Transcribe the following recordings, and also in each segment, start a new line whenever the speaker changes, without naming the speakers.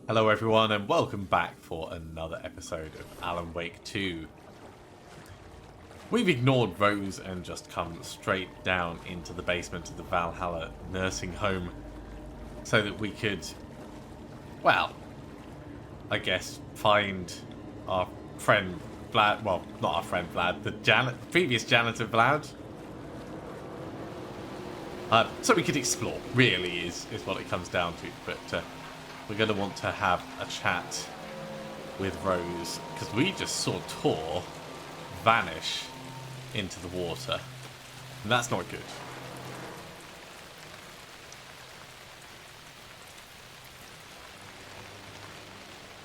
Hello everyone and welcome back for another episode of Alan Wake 2. We've ignored Rose and just come straight down into the basement of the Valhalla nursing home so that we could, well, I guess find our friend Vlad, well, not our friend Vlad, the previous janitor Vlad. So we could explore, really, is what it comes down to, but we're going to want to have a chat with Rose, because we just saw Tor vanish into the water, and that's not good.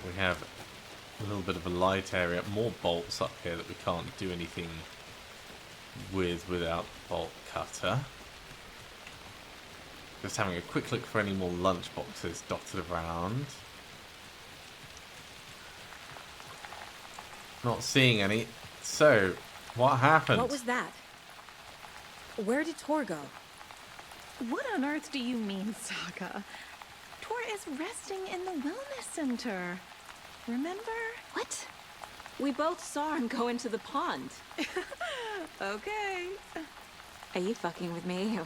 We have a little bit of a light area, more bolts up here that we can't do anything without bolt cutter. Just having a quick look for any more lunch boxes dotted around. Not seeing any. So, what happened?
What was that? Where did Tor go?
What on earth do you mean, Saga? Tor is resting in the wellness center. Remember?
What? We both saw him go into the pond.
Okay.
Are you fucking with me?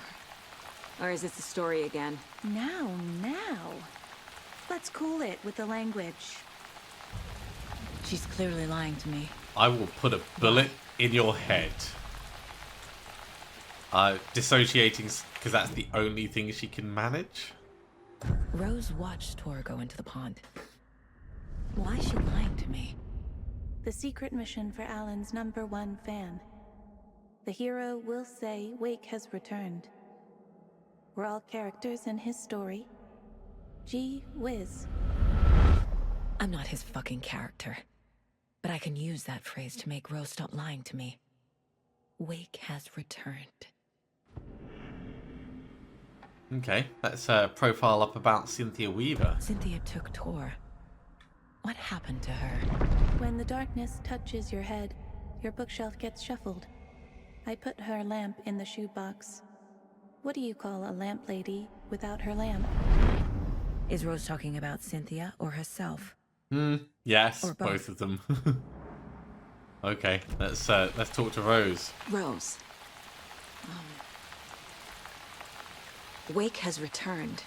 Or is this a story again?
Now. Let's cool it with the language.
She's clearly lying to me.
I will put a bullet in your head. Dissociating, because that's the only thing she can manage.
Rose watched Tor go into the pond. Why is she lying to me?
The secret mission for Alan's #1 fan. The hero will say Wake has returned. We're all characters in his story. Gee whiz.
I'm not his fucking character. But I can use that phrase to make Rose stop lying to me. Wake has returned.
Okay, let's profile up about Cynthia Weaver.
Cynthia took Tor. What happened to her?
When the darkness touches your head, your bookshelf gets shuffled. I put her lamp in the shoebox. What do you call a lamp lady without her lamp?
Is Rose talking about Cynthia or herself?
Yes,
Or
both of them. Okay, let's talk to Rose.
Rose. Wake has returned.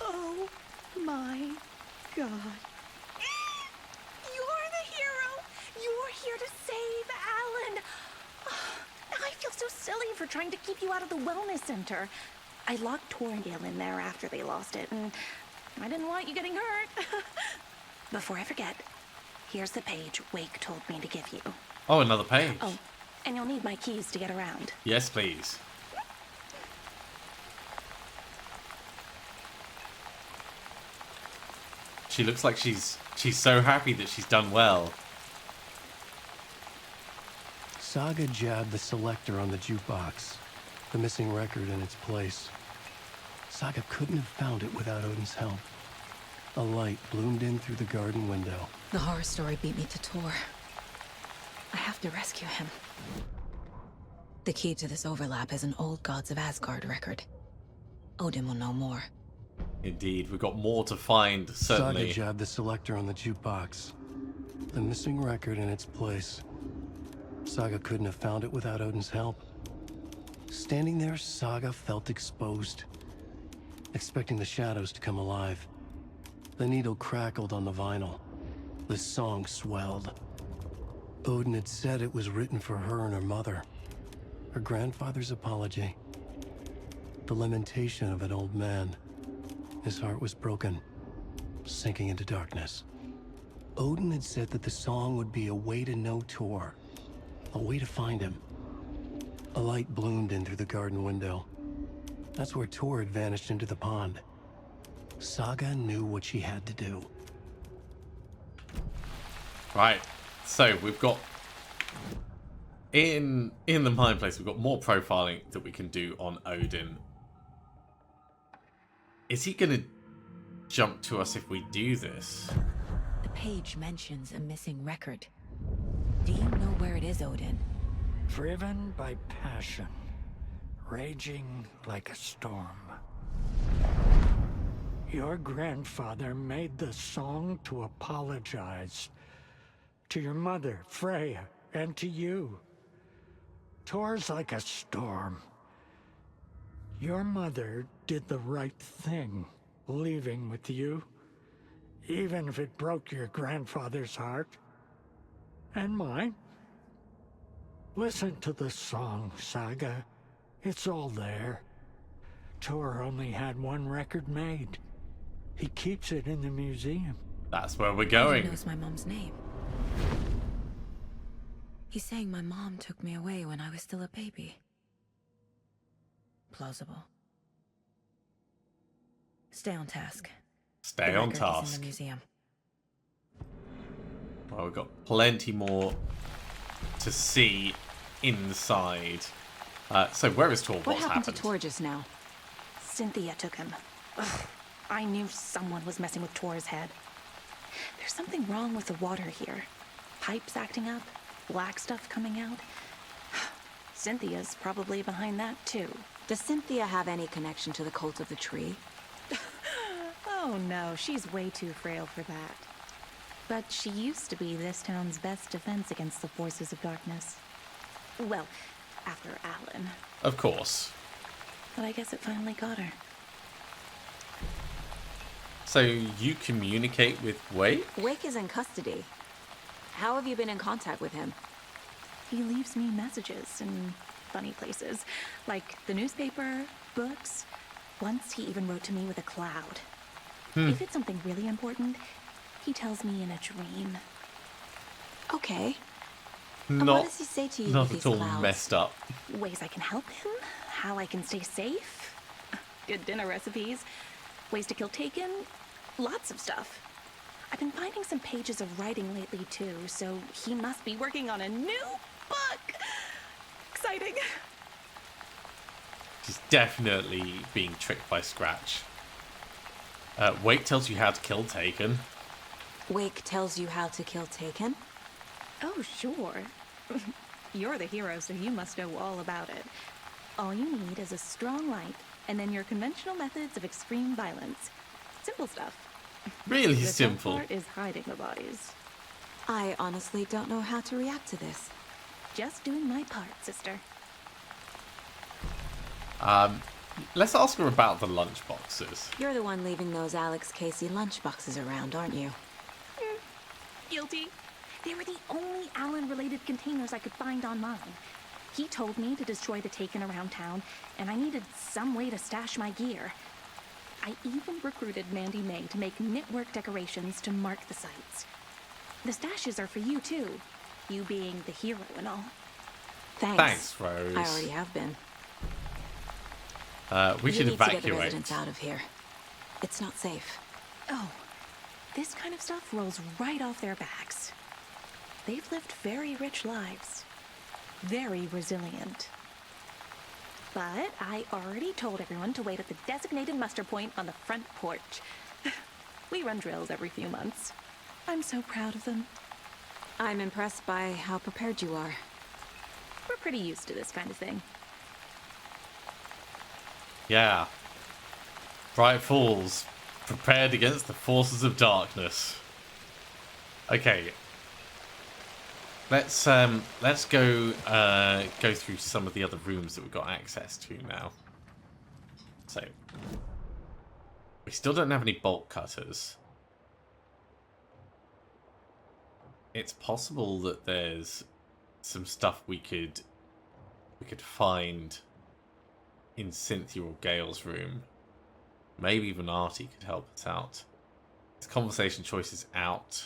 Oh my God. You're the hero! You're here to save Alan! I feel so silly for trying to keep you out of the wellness center. I locked Toriel in there after they lost it, and I didn't want you getting hurt. Before I forget, here's the page Wake told me to give you.
Oh, another page.
Oh, and you'll need my keys to get around.
Yes, please. She looks like she's so happy that she's done well.
Saga jabbed the selector on the jukebox, the missing record in its place. Saga couldn't have found it without Odin's help. A light bloomed in through the garden window.
The horror story beat me to Tor. I have to rescue him. The key to this overlap is an old Gods of Asgard record. Odin will know more.
Indeed, we've got more to find, certainly.
Saga jabbed the selector on the jukebox, the missing record in its place. Saga couldn't have found it without Odin's help. Standing there, Saga felt exposed, expecting the shadows to come alive. The needle crackled on the vinyl. The song swelled. Odin had said it was written for her and her mother. Her grandfather's apology. The lamentation of an old man. His heart was broken, sinking into darkness. Odin had said that the song would be a way to know Tor, a way to find him. A light bloomed in through the garden window. That's where Tor had vanished into the pond. Saga knew what she had to do.
Right, so we've got in the Mind Place, we've got more profiling that we can do on Odin. Is he gonna jump to us if we do this?
The page mentions a missing record. Do you know where it is, Odin?
Driven by passion, raging like a storm. Your grandfather made the song to apologize. To your mother, Freya, and to you. Tor's like a storm. Your mother did the right thing, leaving with you. Even if it broke your grandfather's heart. And mine. Listen to the song, Saga. It's all there. Tor only had one record made. He keeps it in the museum.
That's where we're
He
going.
knows my mom's name. He's saying my mom took me away when I was still a baby. Plausible. Stay on task.
Stay
The
on
record is
task.
in the museum.
Well, we've got plenty more to see inside. So where is Tor?
What
What's
happened
happened?
to Tor just now?
Cynthia took him. Ugh, I knew someone was messing with Tor's head. There's something wrong with the water here. Pipes acting up, black stuff coming out. Cynthia's probably behind that too.
Does Cynthia have any connection to the cult of the tree?
Oh no, she's way too frail for that. But she used to be this town's best defense against the forces of darkness. Well, after Alan.
Of course.
But I guess it finally got her.
So you communicate with Wake?
Wake is in custody. How have you been in contact with him?
He leaves me messages in funny places, like the newspaper, books. Once he even wrote to me with a cloud. If it's something really important, he tells me in a dream.
Okay. And
Not,
what does he say to you
not
with
at
these
all
clouds?
messed up.
Ways I can help him, how I can stay safe, good dinner recipes, ways to kill Taken, lots of stuff. I've been finding some pages of writing lately too, so he must be working on a new book. Exciting.
She's definitely being tricked by Scratch. Wake tells you how to kill Taken.
Wake tells you how to kill Taken?
Oh, sure. You're the hero, so you must know all about it. All you need is a strong light, and then your conventional methods of extreme violence. Simple stuff.
Really
The tough
simple.
part is hiding the bodies.
I honestly don't know how to react to this.
Just doing my part, sister.
Let's ask her about the lunchboxes.
You're the one leaving those Alex Casey lunchboxes around, aren't you?
Guilty. They were the only Alan-related containers I could find online. He told me to destroy the Taken around town, and I needed some way to stash my gear. I even recruited Mandy May to make knitwork decorations to mark the sites. The stashes are for you, too. You being the hero and all.
Thanks.
Rose.
I already have been.
We should
You need to get the
evacuate.
residents out of here. It's not safe.
Oh, this kind of stuff rolls right off their backs. They've lived very rich lives. Very resilient. But I already told everyone to wait at the designated muster point on the front porch. We run drills every few months. I'm so proud of them.
I'm impressed by how prepared you are.
We're pretty used to this kind of thing.
Yeah. Bright Falls, prepared against the forces of darkness. Okay. Let's go through some of the other rooms that we've got access to now. So we still don't have any bolt cutters. It's possible that there's some stuff we could find in Cynthia or Gale's room. Maybe even Artie could help us out. This conversation choice is out.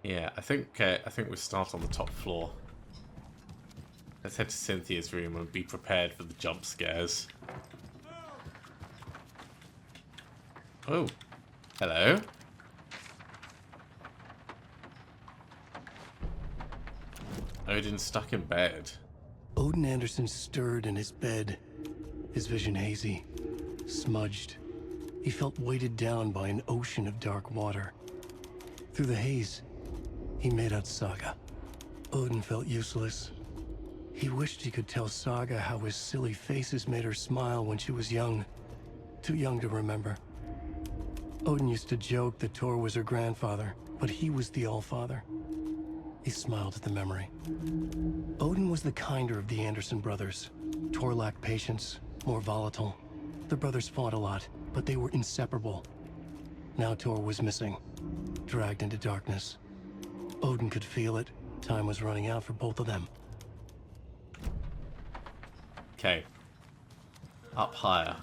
Yeah, I think we'll start on the top floor. Let's head to Cynthia's room and be prepared for the jump scares. Oh, hello. Odin's stuck in bed.
Odin Anderson stirred in his bed, his vision hazy, smudged. He felt weighted down by an ocean of dark water. Through the haze, he made out Saga. Odin felt useless. He wished he could tell Saga how his silly faces made her smile when she was young. too young to remember. Odin used to joke that Tor was her grandfather, but he was the Allfather. He smiled at the memory. Odin was the kinder of the Anderson brothers. Tor lacked patience, more volatile. The brothers fought a lot, but they were inseparable. Now Tor was missing, dragged into darkness. Odin could feel it. Time was running out for both of them.
Okay. Up higher.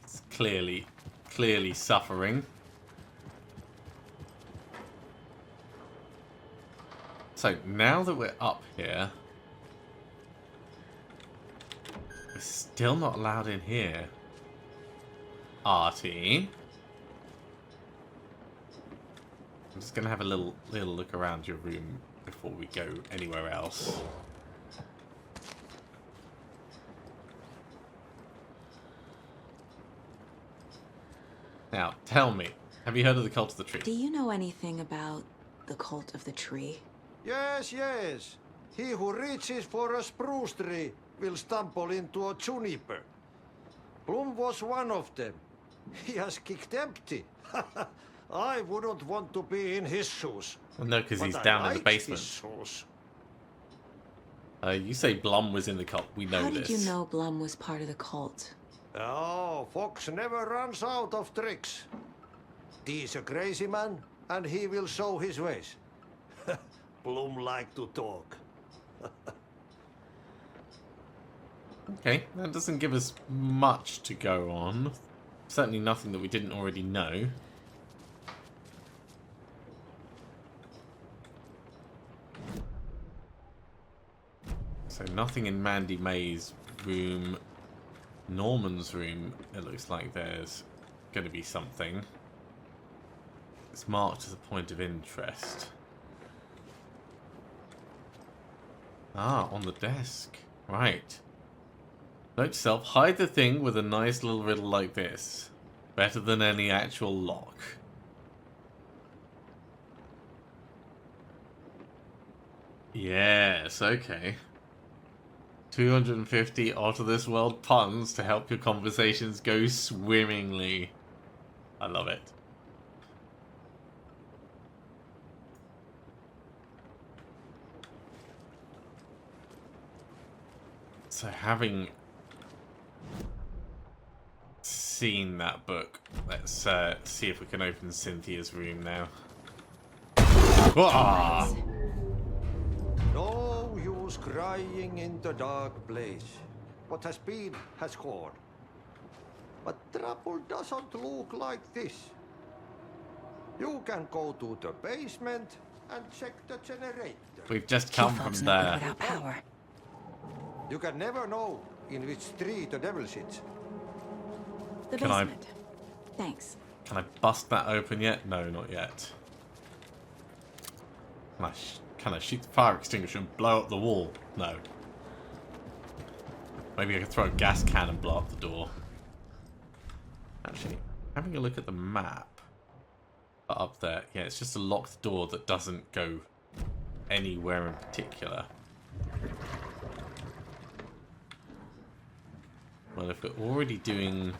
It's clearly suffering. So now that we're up here, we're still not allowed in here. Artie. I'm just gonna have a little look around your room before we go anywhere else. Now, tell me, have you heard of the Cult of the Tree?
Do you know anything about the Cult of the Tree?
Yes, yes. He who reaches for a spruce tree will stumble into a juniper. Bloom was one of them. He has kicked empty. I wouldn't want to be in his shoes.
Well, no, because
But
he's
I
down in the
like
basement.
his shoes.
You say Blum was in the cult. We know
How
this.
did you know Blum was part of the cult?
Oh, Fox never runs out of tricks. He's a crazy man, and he will show his ways. Bloom like to talk.
Okay, that doesn't give us much to go on. Certainly nothing that we didn't already know. So nothing in Mandy May's room. Norman's room, it looks like there's going to be something. It's marked as a point of interest. Ah, on the desk. Right. Note to self, hide the thing with a nice little riddle like this. Better than any actual lock. Yes, okay. 250 out of this world puns to help your conversations go swimmingly. I love it. So having seen that book, let's see if we can open Cynthia's room now. Ah!
No use crying in the dark place. What has been has gone. But trouble doesn't look like this. You can go to the basement and check the generator.
We've just come
You
from
folks know good
there.
without power.
You can never know in which tree the devil sits.
The
Can I-
basement. Thanks.
Can I bust that open yet? No, not yet. Can I shoot the fire extinguisher and blow up the wall? No. Maybe I could throw a gas can and blow up the door. Actually, having a look at the map. Up there. Yeah, it's just a locked door that doesn't go anywhere in particular. Well, if we're already doing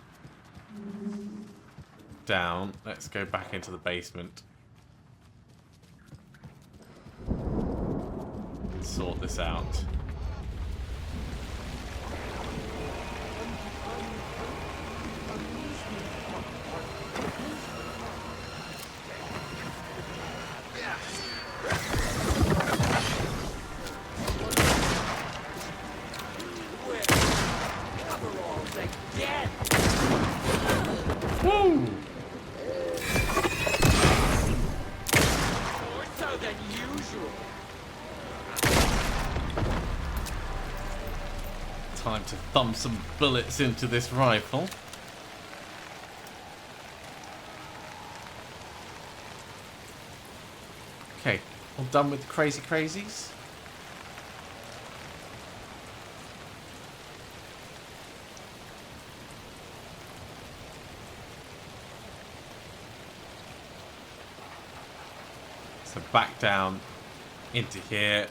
down, let's go back into the basement. Sort this out. Woo! Time to thumb some bullets into this rifle. Okay, all done with the crazy crazies? So back down into here.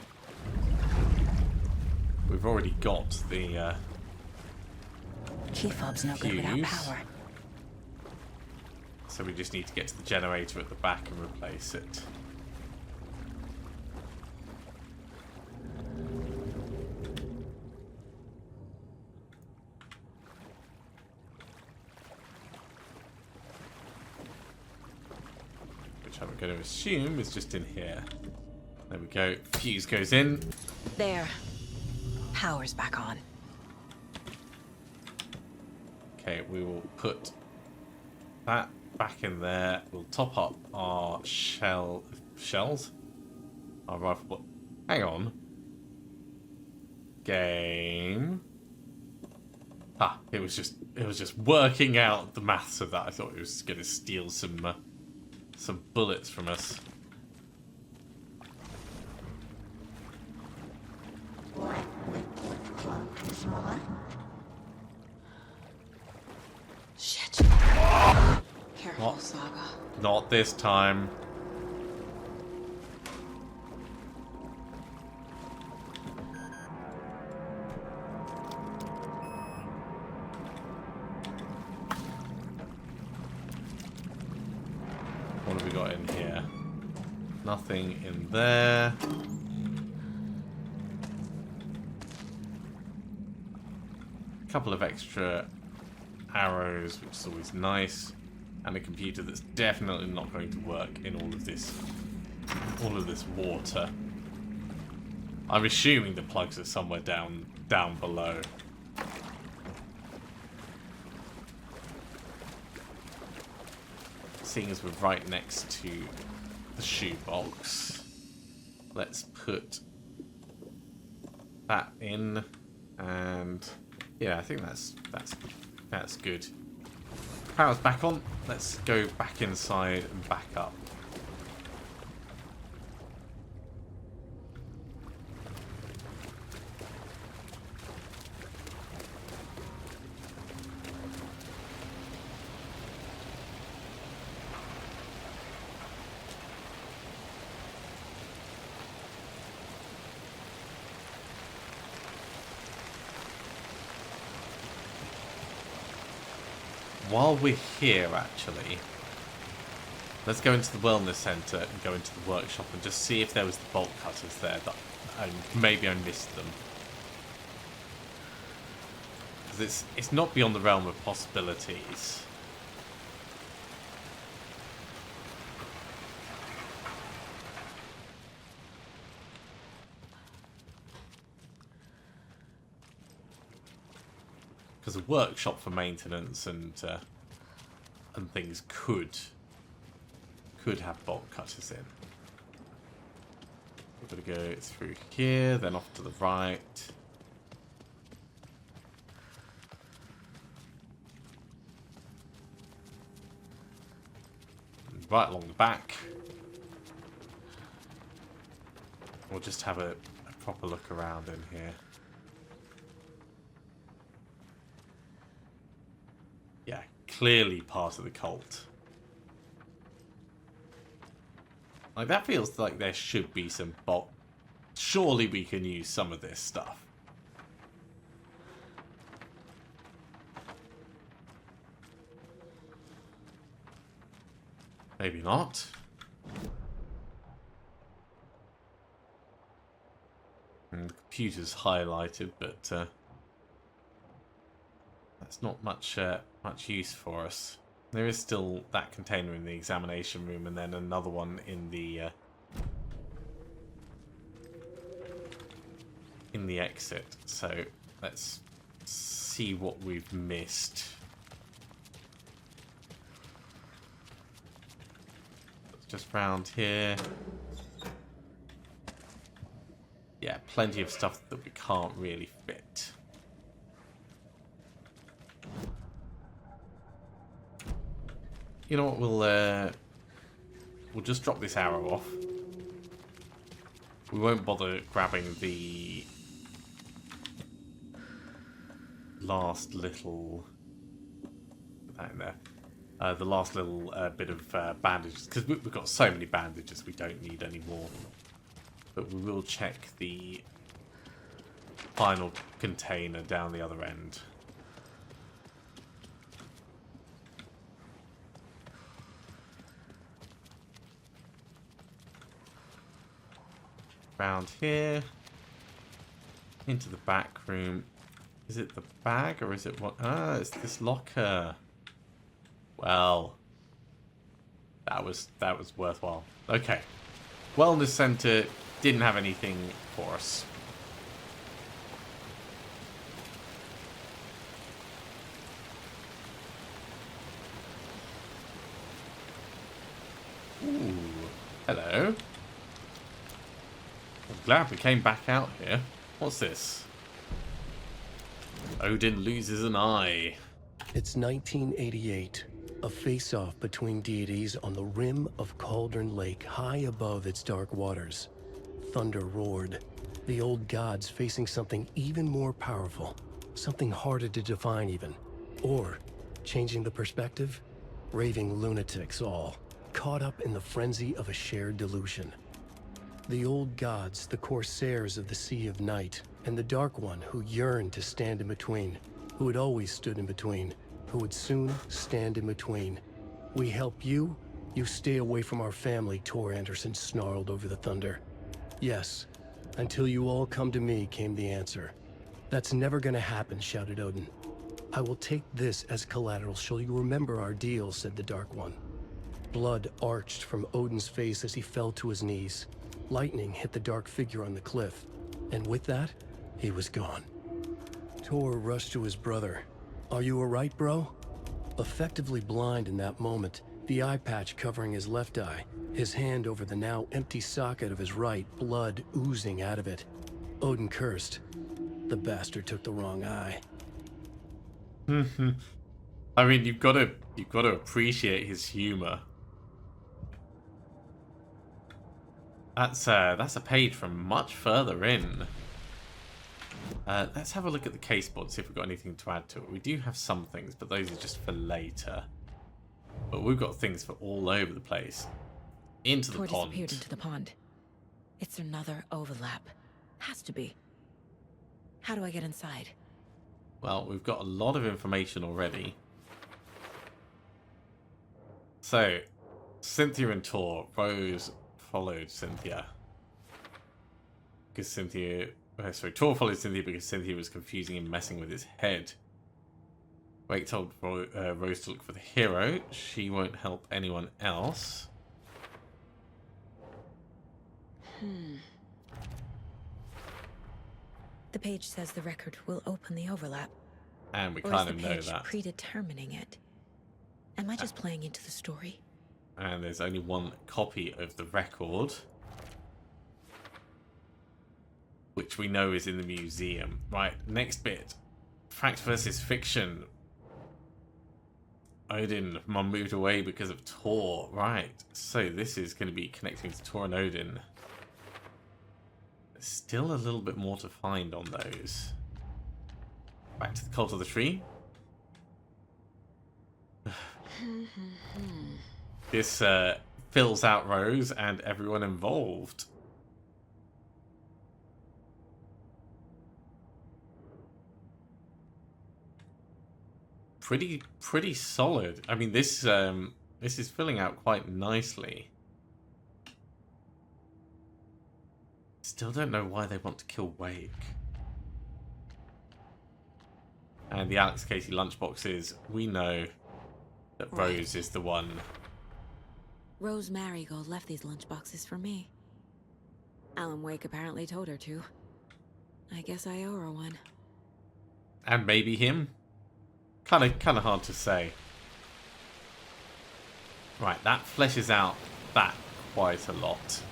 we've already got the
Key fob's no good without
fuse.
power.
So we just need to get to the generator at the back and replace it. Which I'm going to assume is just in here. There we go. Fuse goes in.
There. Power's back on.
Okay, we will put that back in there. We'll top up our shells. Our rifle. Hang on. Game. Ah, it was just working out the maths of that. I thought it was going to steal some bullets from us.
Shit. Careful,
What?
Saga.
Not this time. What have we got in here? Nothing in there. A couple of extra arrows, which is always nice. And a computer that's definitely not going to work in all of this water. I'm assuming the plugs are somewhere down below. Seeing as we're right next to the shoebox, let's put that in, and yeah, I think that's good. Power's back on. Let's go back inside and back up. While we're here, actually, let's go into the wellness center and go into the workshop and just see if there was the bolt cutters there. That maybe I missed them, because it's not beyond the realm of possibilities. Because a workshop for maintenance and things could have bolt cutters in. We're going to go through here, then off to the right. And right along the back. We'll just have a proper look around in here. Yeah, clearly part of the cult. Like, that feels like there should be some bolt. Surely we can use some of this stuff. Maybe not. And the computer's highlighted, but that's not much use for us. There is still that container in the examination room, and then another one in the exit. So let's see what we've missed. Just round here. Yeah, plenty of stuff that we can't really fit. You know what, we'll just drop this arrow off. We won't bother grabbing the last little... Put that in there. The last little bit of bandages, because we've got so many bandages we don't need any more. But we will check the final container down the other end. Round here. Into the back room. Is it the bag or is it what? Ah, it's this locker. Well, that was worthwhile. Okay. Wellness center didn't have anything for us. Ooh, hello. I'm glad we came back out here. What's this? Odin loses an eye.
It's 1988. A face-off between deities on the rim of Cauldron Lake, high above its dark waters. Thunder roared. The old gods facing something even more powerful. Something harder to define even. Or, changing the perspective, raving lunatics all, caught up in the frenzy of a shared delusion. The old gods, the corsairs of the Sea of Night, and the Dark One who yearned to stand in between, who had always stood in between, who would soon stand in between. We help you, you stay away from our family, Tor Anderson snarled over the thunder. Yes, until you all come to me, came the answer. That's never gonna happen, shouted Odin. I will take this as collateral, shall you remember our deal, said the Dark One. Blood arched from Odin's face as he fell to his knees. Lightning hit the dark figure on the cliff, and with that, he was gone. Tor rushed to his brother. Are you alright, bro? Effectively blind in that moment, the eye patch covering his left eye, his hand over the now empty socket of his right, blood oozing out of it. Odin cursed. The bastard took the wrong eye.
I mean, you've got to appreciate his humor. That's a page from much further in. Let's have a look at the case board, see if we've got anything to add to it. We do have some things, but those are just for later. But we've got things for all over the place. Into the
Tor
pond.
disappeared into the pond. It's another overlap. Has to be. How do I get inside?
Well, we've got a lot of information already. So, Cynthia and Tor. Rose followed Cynthia. Because Cynthia... Tor followed Cynthia because Cynthia was confusing and messing with his head. Wake told Rose to look for the hero. She won't help anyone else.
The page says the record will open the overlap.
And we
Or
kind
is
of
the
know
page
that.
predetermining it? Am I just playing into the story?
And there's only one copy of the record, which we know is in the museum. Right, next bit. Fact versus fiction. Odin, Mum moved away because of Tor. Right, so this is going to be connecting to Tor and Odin. There's still a little bit more to find on those. Back to the cult of the tree. This fills out Rose and everyone involved. Pretty solid. I mean, this is filling out quite nicely. Still don't know why they want to kill Wake. And the Alex Casey lunchboxes, we know that
Right.
Rose is the one.
Rose Marigold left these lunchboxes for me. Alan Wake apparently told her to. I guess I owe her one.
And maybe him? Kind of hard to say. Right, that fleshes out that quite a lot.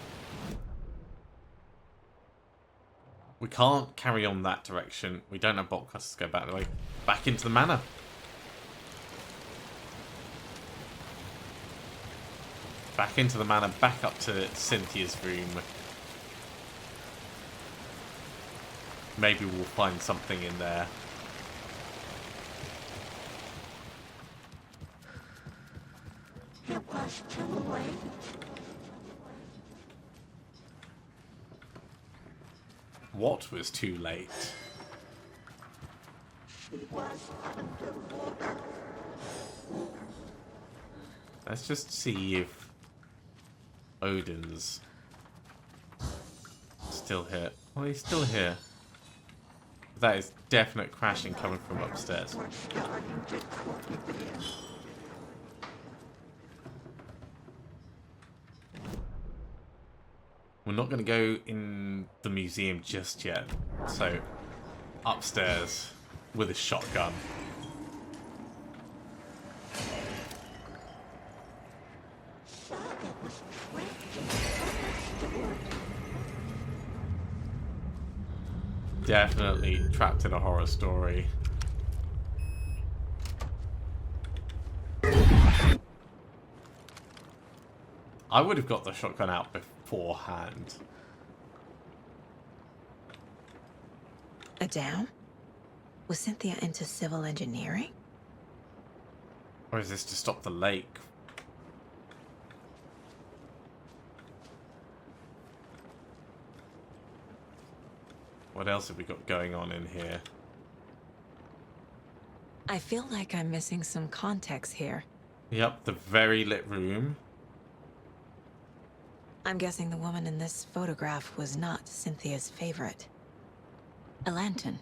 We can't carry on that direction. We don't have botcasters to go back the way. Back into the manor. Back into the manor, back up to Cynthia's room. Maybe we'll find something in there.
It was too late.
What was too late? Let's just see if Odin's still here. Well, he's still here. That is definite crashing coming from upstairs. We're not going to go in the museum just yet. So, upstairs with a shotgun. Definitely trapped in a horror story. I would have got the shotgun out beforehand.
A dam? Was Cynthia into civil engineering?
Or is this to stop the lake? What else have we got going on in here?
I feel like I'm missing some context here.
Yep, the very lit room.
I'm guessing the woman in this photograph was not Cynthia's favorite. A lantern.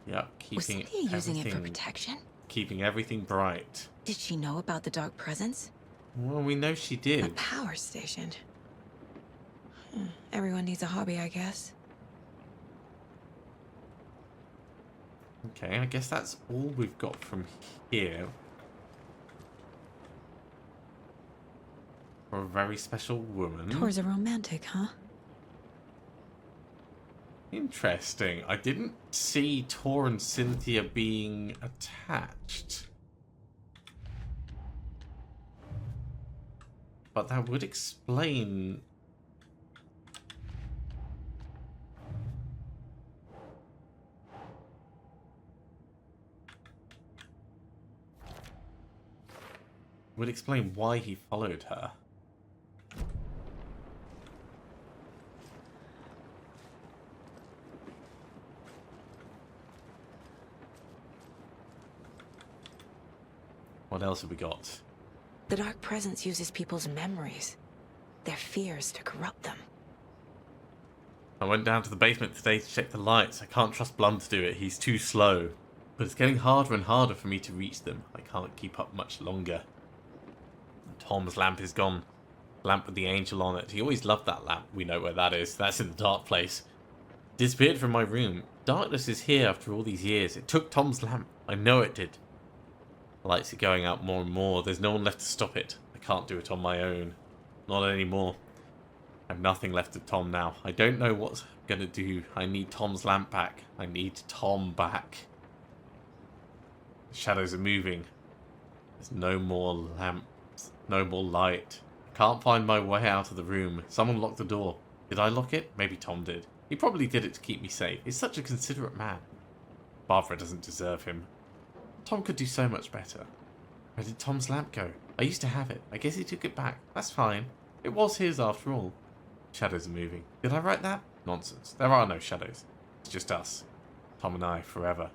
Yep,
Was
keeping
Cynthia using it for
everything,
protection?
keeping everything bright.
Did she know about the dark presence?
Well, we know she
A
did.
power station. Everyone needs a hobby, I guess.
Okay, I guess that's all we've got from here. For a very special woman.
Tor's a romantic, huh?
Interesting. I didn't see Tor and Cynthia being attached. But that would explain... would explain why he followed her. What else have we got?
The dark presence uses people's memories, their fears to corrupt them.
I went down to the basement today to check the lights. I can't trust Blum to do it. He's too slow. But it's getting harder and harder for me to reach them. I can't keep up much longer. Tom's lamp is gone. Lamp with the angel on it. He always loved that lamp. We know where that is. That's in the dark place. Disappeared from my room. Darkness is here after all these years. It took Tom's lamp. I know it did. The lights are going out more and more. There's no one left to stop it. I can't do it on my own. Not anymore. I have nothing left of Tom now. I don't know what I'm going to do. I need Tom's lamp back. I need Tom back. The shadows are moving. There's no more lamps. No more light. I can't find my way out of the room. Someone locked the door. Did I lock it? Maybe Tom did. He probably did it to keep me safe. He's such a considerate man. Barbara doesn't deserve him. Tom could do so much better. Where did Tom's lamp go? I used to have it. I guess he took it back. That's fine. It was his after all. Shadows are moving. Did I write that? Nonsense. There are no shadows. It's just us. Tom and I forever.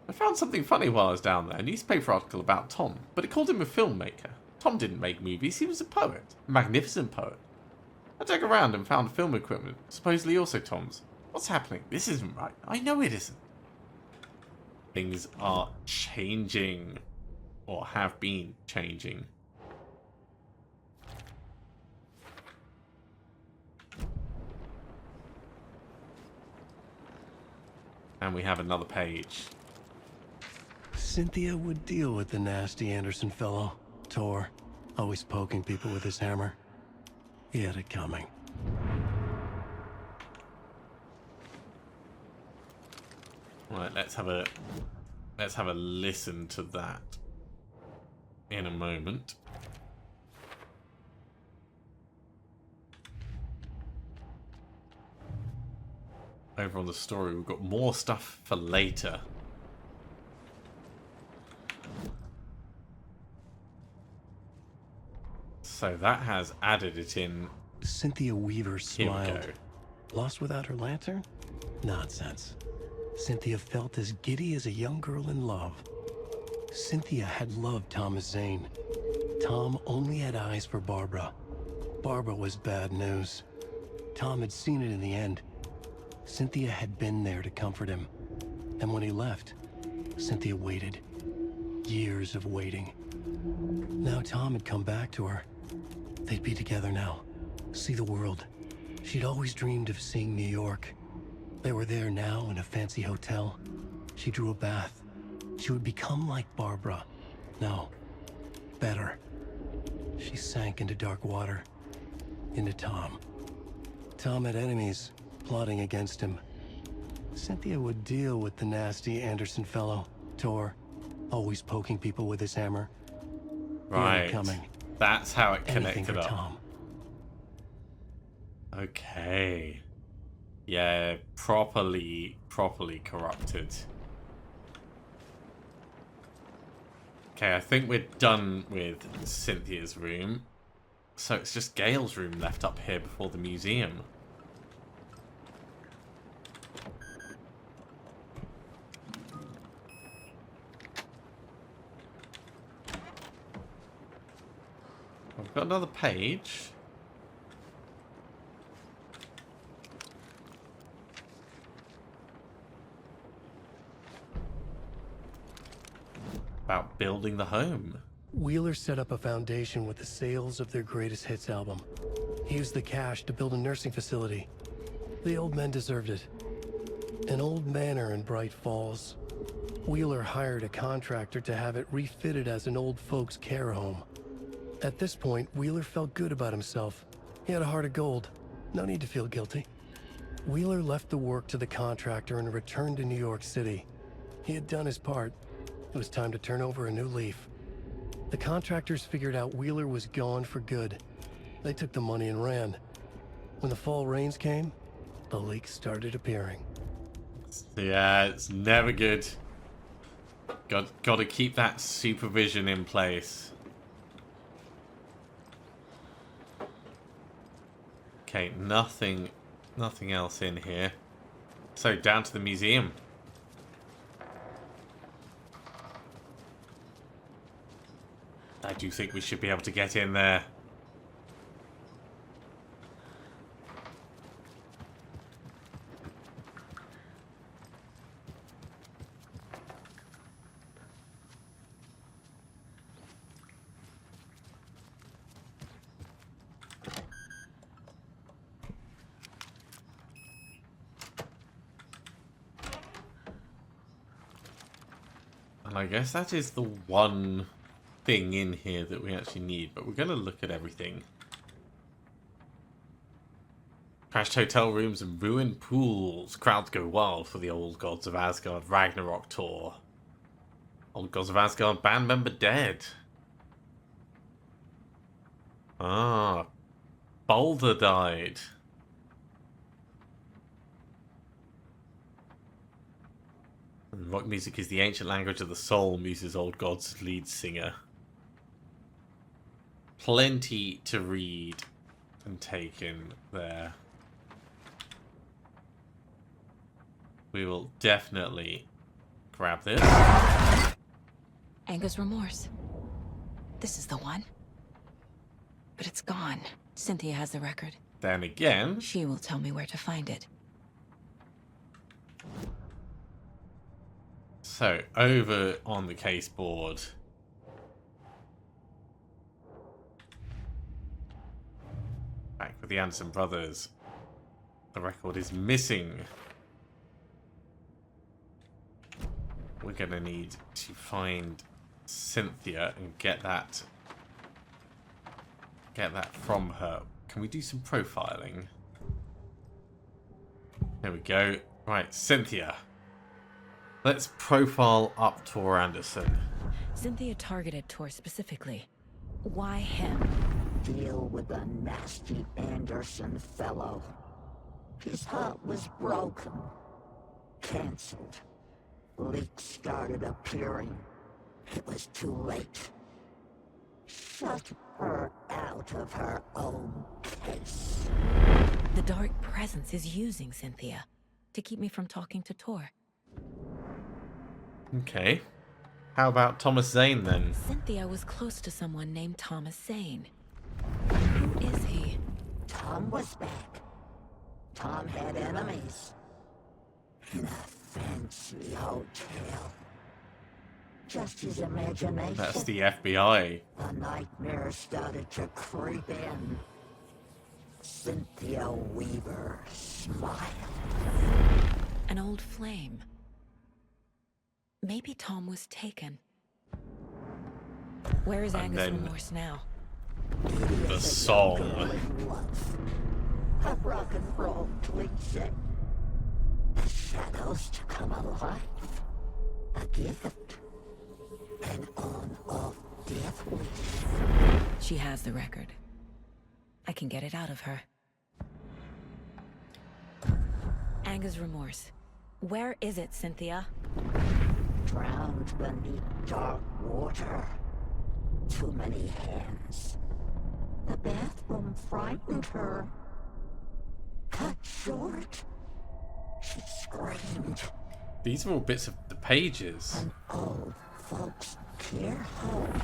I found something funny while I was down there. A newspaper article about Tom, but it called him a filmmaker. Tom didn't make movies. He was a poet. A magnificent poet. I dug around and found film equipment, supposedly also Tom's. What's happening? This isn't right. I know it isn't. Things are changing. Or have been changing. And we have another page.
Cynthia would deal with the nasty Anderson fellow. Tor, always poking people with his hammer. He had it coming.
Right, let's have a listen to that in a moment. Over on the story, we've got more stuff for later. So that has added it in.
Cynthia Weaver
Here we
smiled.
go.
Lost without her lantern? Nonsense. Cynthia felt as giddy as a young girl in love. Cynthia had loved Thomas Zane. Tom only had eyes for Barbara. Barbara was bad news. Tom had seen it in the end. Cynthia had been there to comfort him. And when he left, Cynthia waited. Years of waiting. Now Tom had come back to her. They'd be together now. See the world. She'd always dreamed of seeing New York. They were there now in a fancy hotel. She drew a bath. She would become like Barbara. No, better. She sank into dark water. Into Tom. Tom had enemies plotting against him. Cynthia would deal with the nasty Anderson fellow, Tor, always poking people with his hammer.
Right.
Coming.
That's how it
Anything
connected
for
up.
Tom.
Okay. Yeah, properly corrupted. Okay, I think we're done with Cynthia's room. So it's just Gale's room left up here before the museum. I've got another page. About building the home.
Wheeler set up a foundation with the sales of their greatest hits album. He used the cash to build a nursing facility. The old men deserved it. An old manor in Bright Falls. Wheeler hired a contractor to have it refitted as an old folks' care home. At this point, Wheeler felt good about himself. He had a heart of gold. No need to feel guilty. Wheeler left the work to the contractor and returned to New York City. He had done his part. It was time to turn over a new leaf. The contractors figured out Wheeler was gone for good. They took the money and ran. When the fall rains came, the leaks started appearing.
Yeah, it's never good. Got to keep that supervision in place. Okay, nothing else in here. So down to the museum. I do think we should be able to get in there. And I guess that is the one thing in here that we actually need, but we're going to look at everything. Crashed hotel rooms and ruined pools. Crowds go wild for the Old Gods of Asgard Ragnarok tour. Old Gods of Asgard band member dead. Ah, Balder died. And rock music is the ancient language of the soul, muses Old Gods' lead singer. Plenty to read and take in there. We will definitely grab this.
Anger's remorse. This is the one. But it's gone. Cynthia has the record.
Then again,
She will tell me where to find it.
so over on the case board. Back with the Anderson brothers. The record is missing. We're gonna need to find Cynthia and get that from her. Can we do some profiling? There we go. Right, Cynthia. Let's profile up Tor Anderson.
Cynthia targeted Tor specifically. Why him?
Deal with the nasty Anderson fellow. His heart was broken. Cancelled. Leaks started appearing. It was too late. Shut her out of her own case.
The dark presence is using Cynthia to keep me from talking to Tor.
Okay. How about Thomas Zane then?
Cynthia was close to someone named Thomas Zane. Who is he?
Tom was back. Tom had enemies. In a fancy hotel. Just his imagination.
That's the FBI.
The nightmare started to creep in. Cynthia Weaver smiled.
An old flame. Maybe Tom was taken. Where is Angus
then-
Remorse now?
The song.
A rock and roll cliche. The shadows to come alive. A gift. An on-off death wish.
She has the record. I can get it out of her. Angus Remorse. Where is it, Cynthia?
Drowned beneath dark water. Too many hands. The bathroom frightened her. Cut short. She screamed.
These are all bits of the pages.
An old folks care home.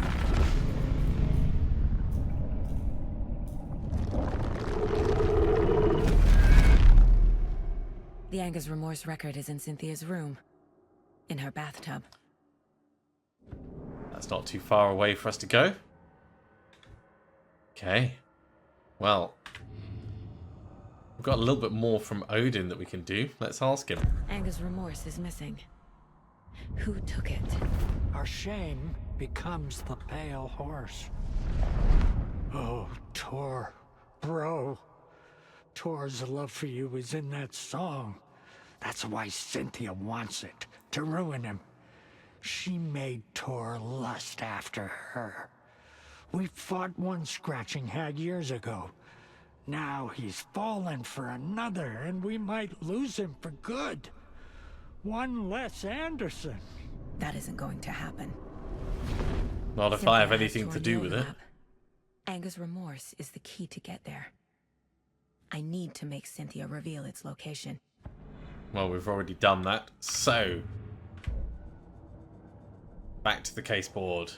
The Angus Remorse record is in Cynthia's room. In her bathtub.
That's not too far away for us to go. Okay. Well, we've got a little bit more from Odin that we can do. Let's ask him.
Angus Remorse is missing. Who took it?
Our shame becomes the pale horse. Oh, Tor. Bro. Tor's love for you is in that song. That's why Cynthia wants it. To ruin him. She made Tor lust after her. We fought one scratching hag years ago. Now he's fallen for another, and we might lose him for good. One less Anderson.
That isn't going to happen.
Not if
Cynthia
I have
has
anything to
torn
do
the
with it.
overlap. Angus Remorse is the key to get there. I need to make Cynthia reveal its location.
Well, we've already done that. So, back to the case board.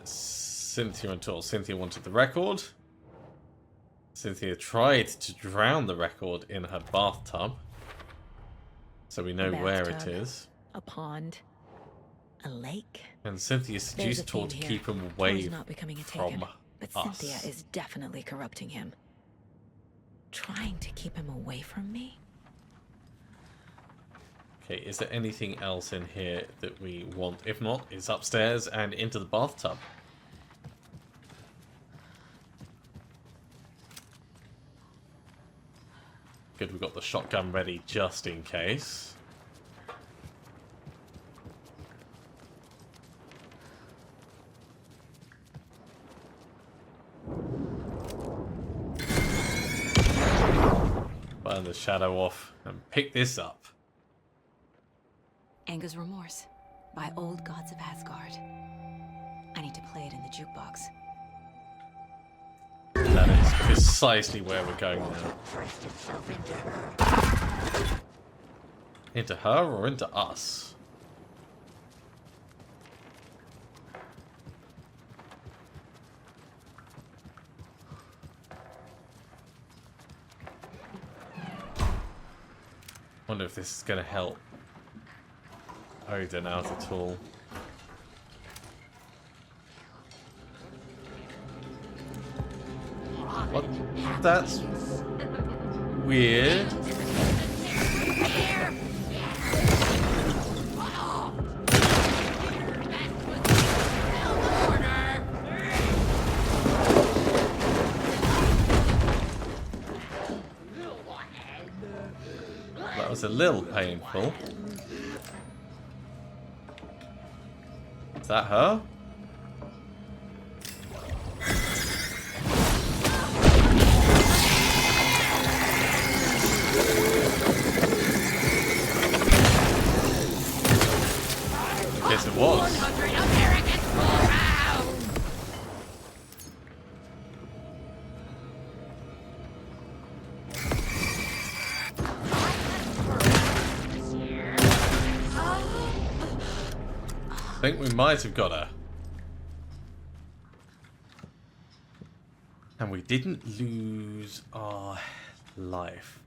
Cynthia and Tor. Cynthia wanted the record. Cynthia tried to drown the record in her bathtub. So we know where it
Bathtub,
is.
A pond. A lake.
And Cynthia
There's a
seduced Tor
theme
to
here.
keep him away
Tor's not becoming a taken,
from
but
us.
Cynthia is definitely corrupting him. Trying to keep him away from me?
Okay, is there anything else in here that we want? If not, it's upstairs and into the bathtub. Good, we've got the shotgun ready just in case. Burn the shadow off and pick this up.
Angus Remorse by Old Gods of Asgard. I need to play it in the jukebox.
That is precisely where we're going now.
Pressed itself into her.
Into her or into us? Wonder if this is going to help Odin out at all. What? That's weird. That was a little painful. Is that her? Yes, it was. think we might have got her. And we didn't lose our life.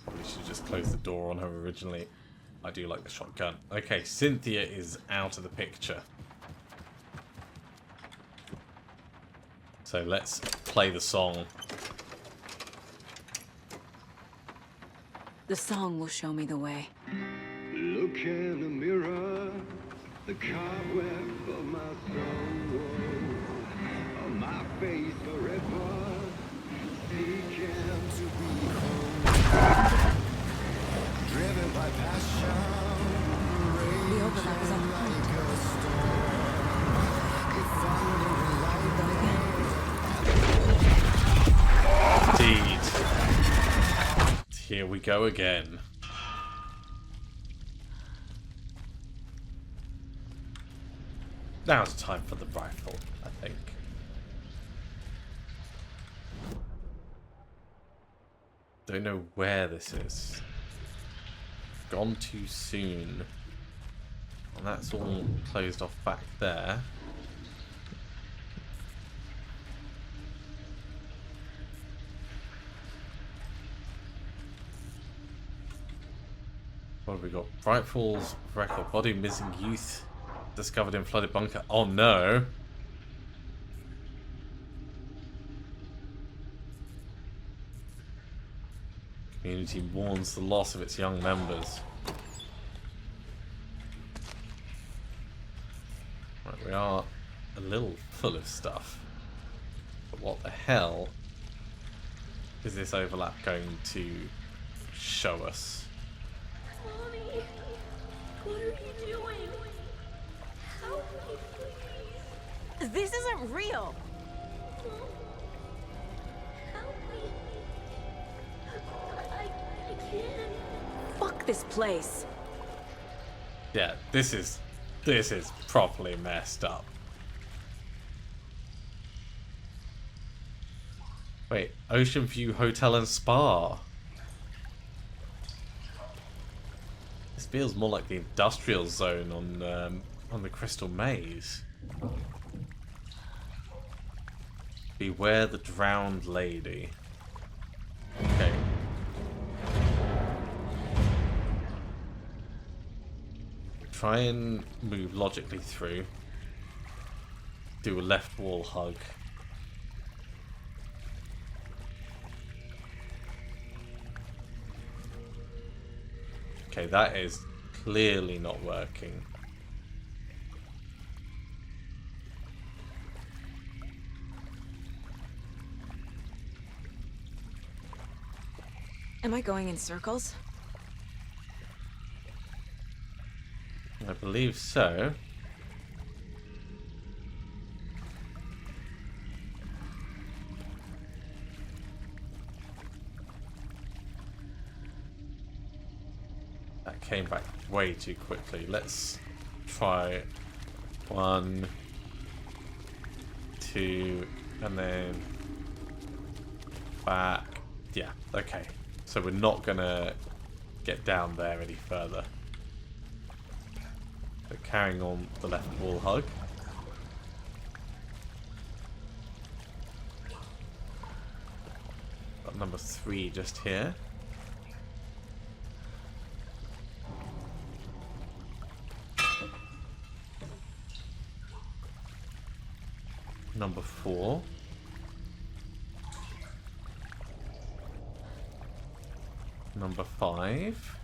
Probably should just close the door on her originally. I do like the shotgun. Okay, Cynthia is out of the picture. So let's play the song.
The song will show me the way.
Look in the mirror, the cobweb of my soul, on my face forever, seeking to be home. Driven by passion,
The overlap is on the point. Go again.
Indeed. Here we go again. Now it's time for the rifle, I think. Don't know where this is. Gone too soon. And that's all closed off back there. What have we got? Rifles, record, body, missing youth, discovered in flooded bunker. Oh no! Community mourns the loss of its young members. Right, we are a little full of stuff. But what the hell is this overlap going to show us?
Mommy, what are you doing? Help me, please.
This isn't real.
Help me. I can't.
Fuck this place.
Yeah, this is properly messed up. Wait, Ocean View Hotel and Spa. This feels more like the industrial zone on the Crystal Maze. Beware the drowned lady. Okay. Try and move logically through. Do a left wall hug. Okay, that is clearly not working.
Am I going in circles?
I believe so. That came back way too quickly. Let's try 1, 2, and then back. Yeah, okay. So we're not gonna get down there any further. So carrying on the left wall hug. Got number 3 just here. Number 4. Number 5.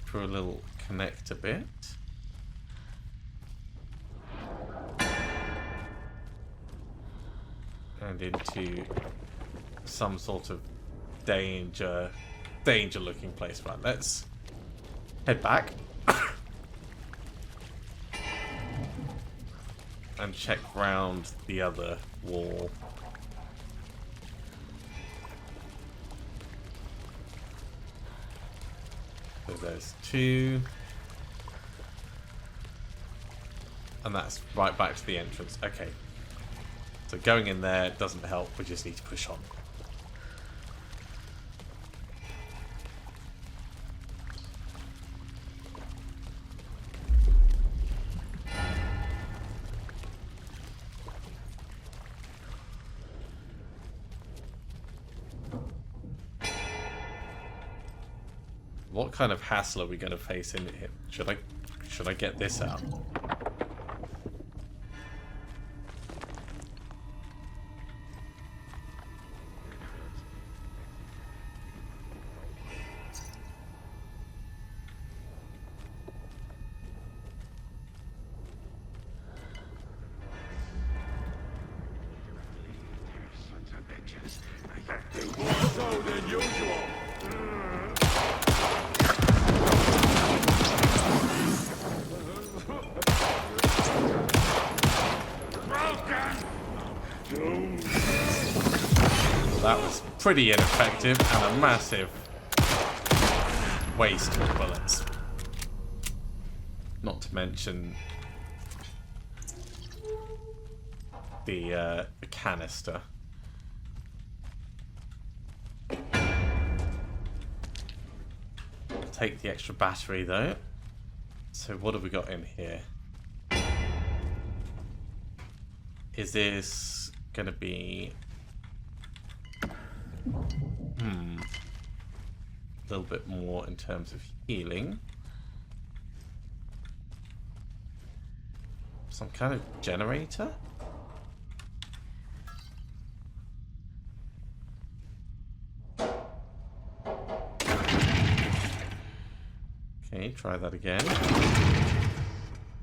For a little connector bit. And into some sort of danger looking place. Right, let's head back. And check round the other wall. So there's 2. And that's right back to the entrance. Okay. So going in there doesn't help. We just need to push on. What kind of hassle are we going to face in here? Should I get this out?
So than usual.
Well, that was pretty ineffective and a massive waste of bullets. Not to mention the canister. Take the extra battery though. So what have we got in here? Is this gonna be a little bit more in terms of healing? Some kind of generator? Okay, try that again.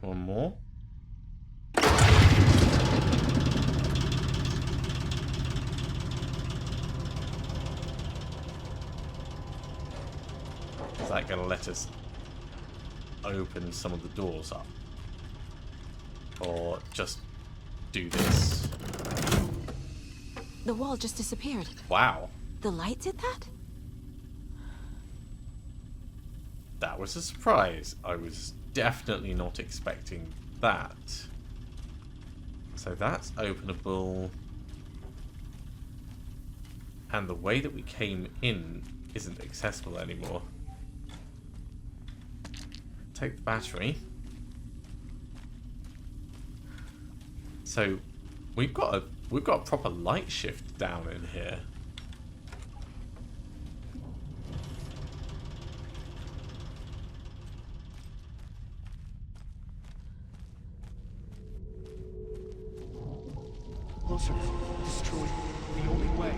One more. Is that going to let us open some of the doors up? Or just do this?
The wall just disappeared.
Wow.
The light did that?
That was a surprise. I was definitely not expecting that. So that's openable. And the way that we came in isn't accessible anymore. Take the battery. So we've got a proper light shift down in here.
Closer. Destroy the only way.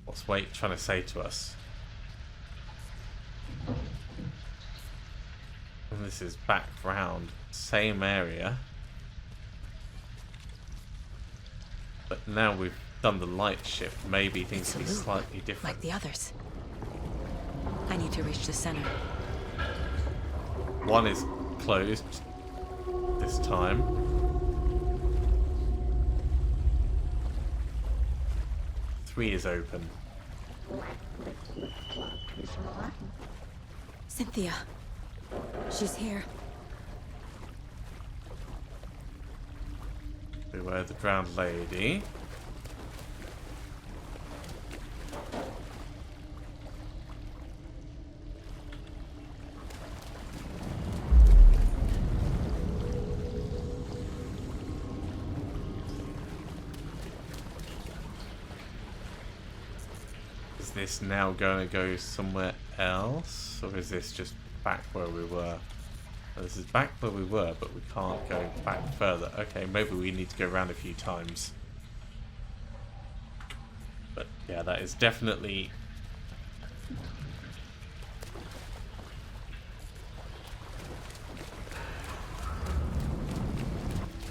What's Wait trying to say to us? And this is back round, same area. But now we've done the light shift, maybe things will be slightly different.
Like the others. I need to reach the center.
One is closed this time. Three is open.
Cynthia. She's here.
Beware the drowned lady. Is this now going to go somewhere else? Or is this just back where we were? Well, this is back where we were, but we can't go back further. Okay, maybe we need to go around a few times. But yeah, that is definitely...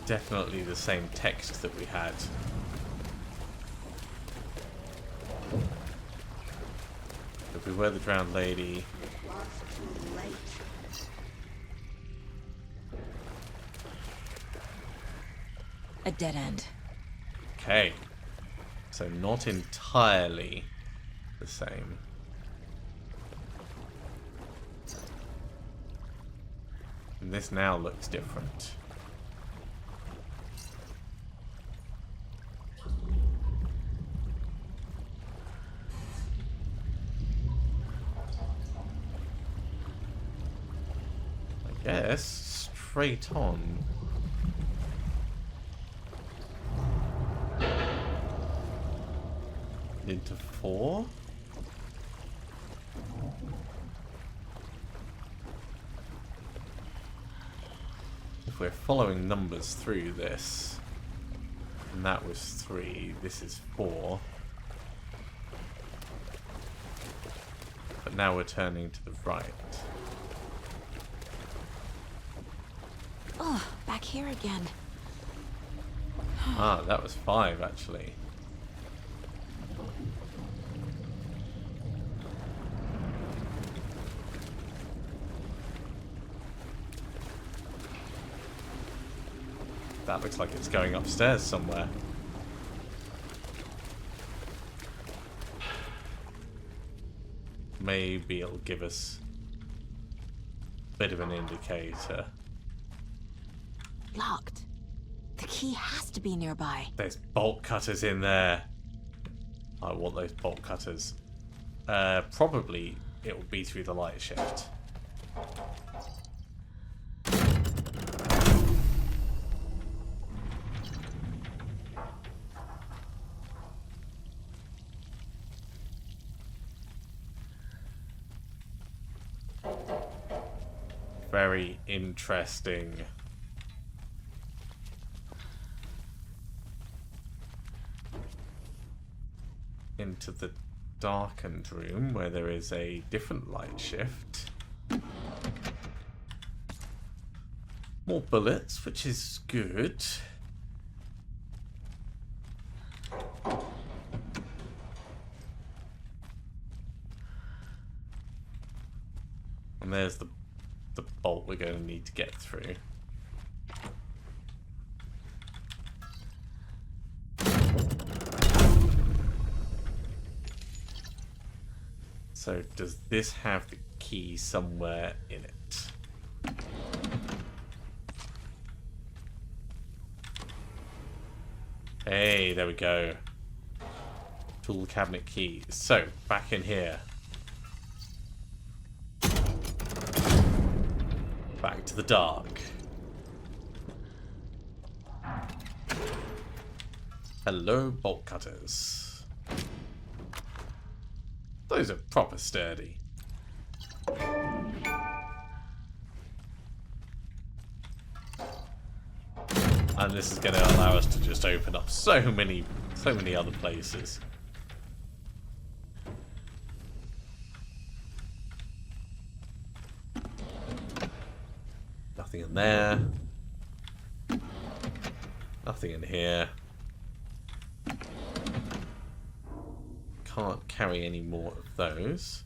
definitely the same text that we had. If we were the drowned lady...
A dead end.
Okay. So not entirely the same. And this now looks different. guess straight on. Into 4. If we're following numbers through this, and that was 3, this is 4. But now we're turning to the right.
Oh, back here again.
Ah, that was 5 actually. That looks like it's going upstairs somewhere. Maybe it'll give us a bit of an indicator.
Locked. The key has to be nearby.
There's bolt cutters in there. I want those bolt cutters. Probably it will be through the light shift. Very interesting. Into the darkened room where there is a different light shift. More bullets, which is good. And there's the bolt we're going to need to get through. So does this have the key somewhere in it? Hey, there we go. Tool cabinet key. So, back in here. Back to the dark. Hello, bolt cutters. Those are proper sturdy. And this is going to allow us to just open up so many other places. Nothing in there. Nothing in here. Can't carry any more of those.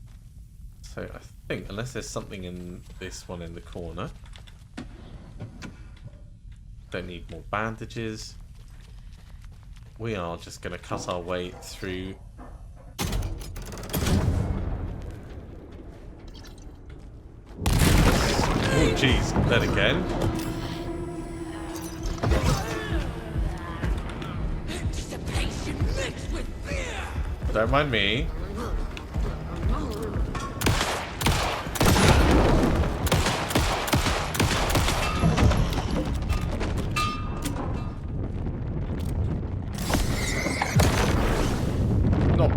So I think, unless there's something in this one in the corner. Don't need more bandages. We are just going to cut our way through. Oh jeez, then again. Don't mind me. Not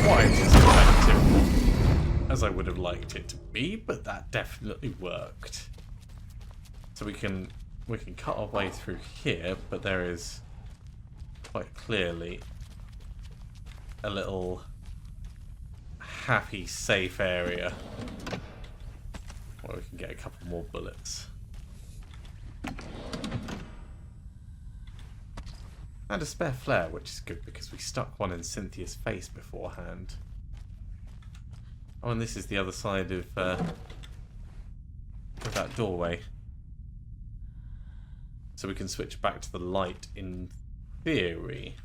quite as effective as I would have liked it to be, but that definitely worked. So we can cut our way through here, but there is quite clearly a little happy, safe area where we can get a couple more bullets. And a spare flare, which is good because we stuck one in Cynthia's face beforehand. Oh, and this is the other side of that doorway. So we can switch back to the light in theory.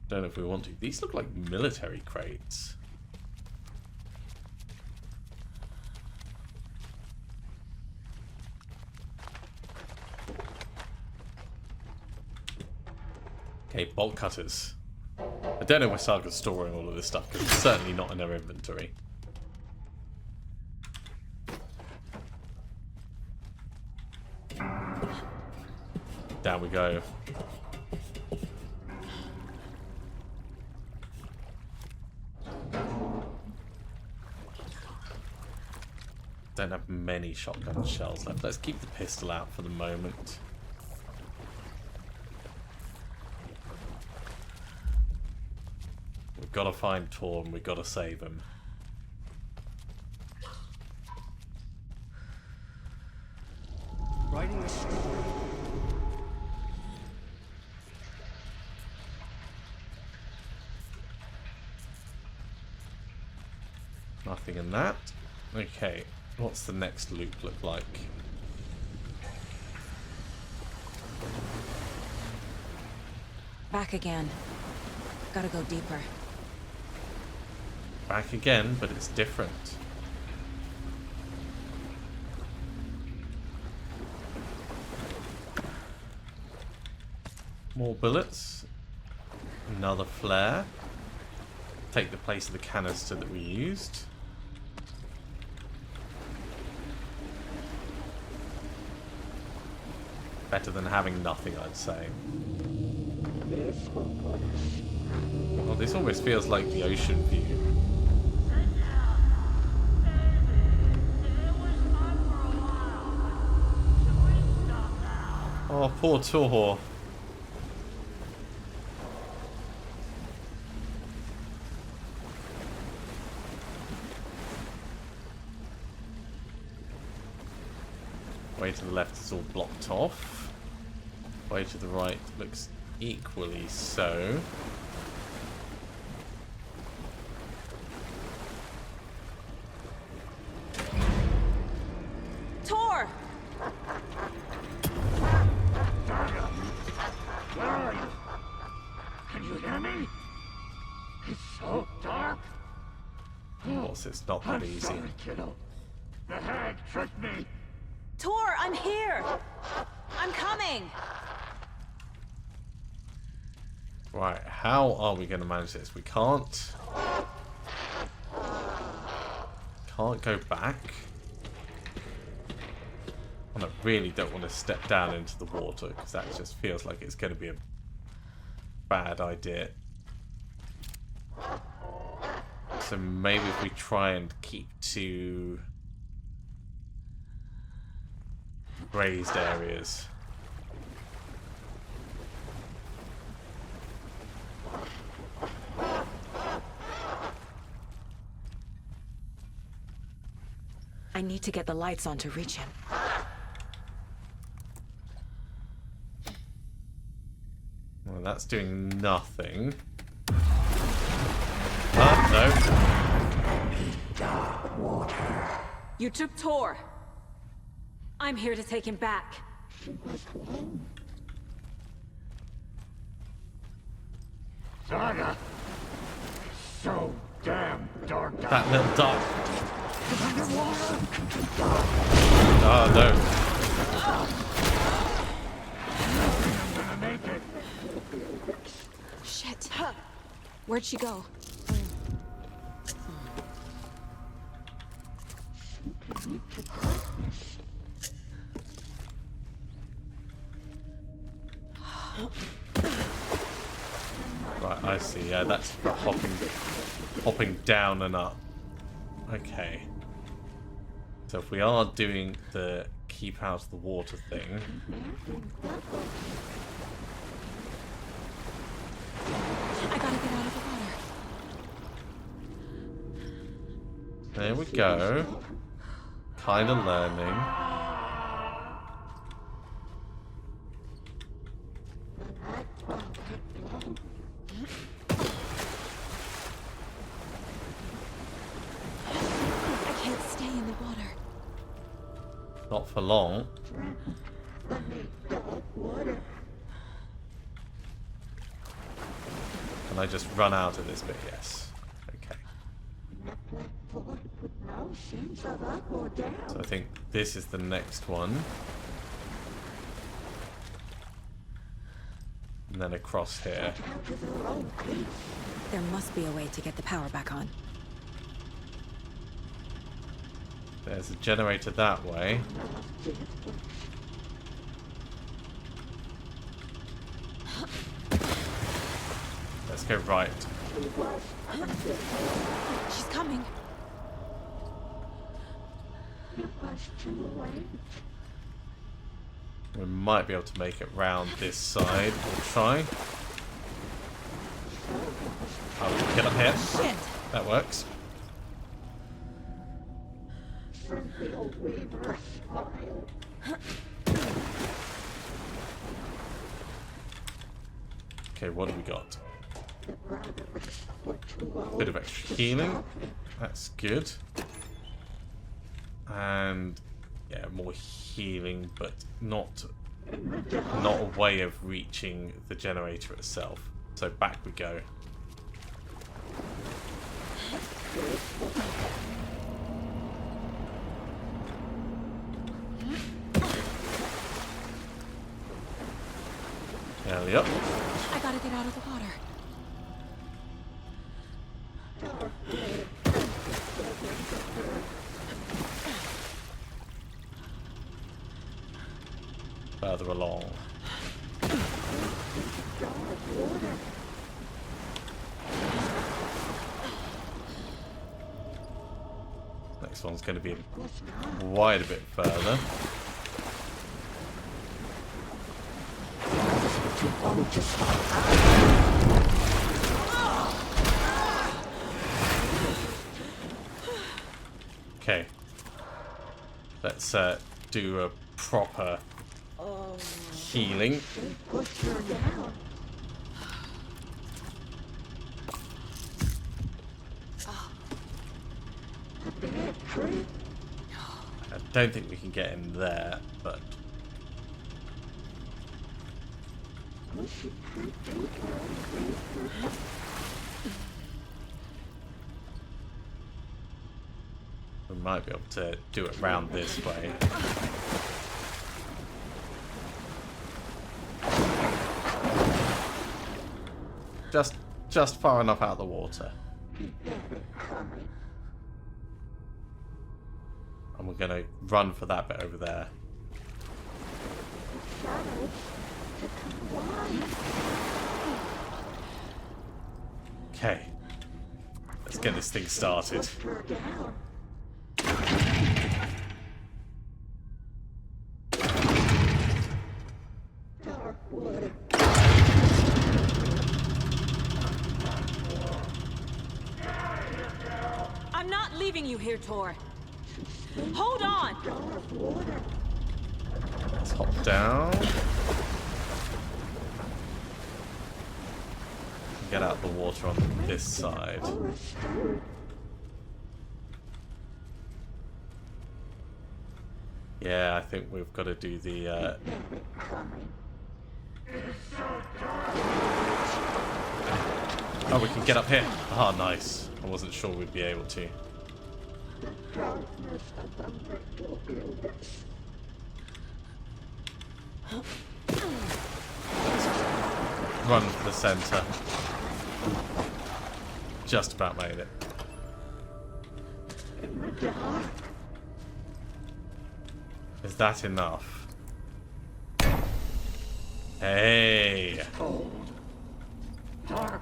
Don't know if we want to. These look like military crates. Okay, bolt cutters. I don't know where Saga's storing all of this stuff because it's certainly not in her inventory. Down we go. Don't have many shotgun shells left. Let's keep the pistol out for the moment. We've got to find Tor and we've got to save him.
Writing a story.
Nothing in that. Okay, what's the next loop look like?
Back again. Gotta go deeper.
Back again, but it's different. More bullets. Another flare. Take the place of the canister that we used. Better than having nothing, I'd say. Well, this almost feels like the ocean view. Oh, poor Tor. Way to the left is all blocked off. Way to the right looks equally so.
Tor!
Where are you? Can you hear me? It's so dark.
Of course, it's not that easy.
Sorry, kiddo. The hag tricked me.
Tor, I'm here! I'm coming!
Right, how are we going to manage this? We can't go back. And I really don't want to step down into the water because that just feels like it's going to be a bad idea. So maybe if we try and keep to raised areas.
I need to get the lights on to reach him.
Well, that's doing nothing. No.
You took Tor. I'm here to take him back.
Saga. So damn dark.
That little dark. Oh no.
I'm gonna make it.
Shit. Where'd she go?
Right, I see. Yeah, that's for hopping down and up. Okay. So if we are doing the keep out of the water thing,
I gotta get out of the water.
there we go. Kind of learning.
I can't stay in the water.
Not for long. Can I just run out of this bit? Yes. Okay. So I think this is the next one. And then across here.
There must be a way to get the power back on.
There's a generator that way. go right.
She's coming.
We might be able to make it round this side. We'll try. Oh, we can get up here.
Shit.
That works. Okay, what do we got? Bit of extra healing. That's good. And yeah, more healing, but not a way of reaching the generator itself. So back we go. Alley up.
I gotta get out of the water.
Further along. Next one's going to be wide a bit further. Okay. Let's do a proper healing. I don't think we can get in there, but we might be able to do it round this way. Just far enough out of the water. And we're gonna run for that bit over there. Okay. Let's get this thing started.
I'm not leaving you here, Tor. Hold on!
Let's hop down. Get out the water on this side. Yeah, I think we've got to do the oh, we can get up here. Ah, nice. I wasn't sure we'd be able to. Run for the center. Just about made it. Is that enough? Hey!
Cold. Dark.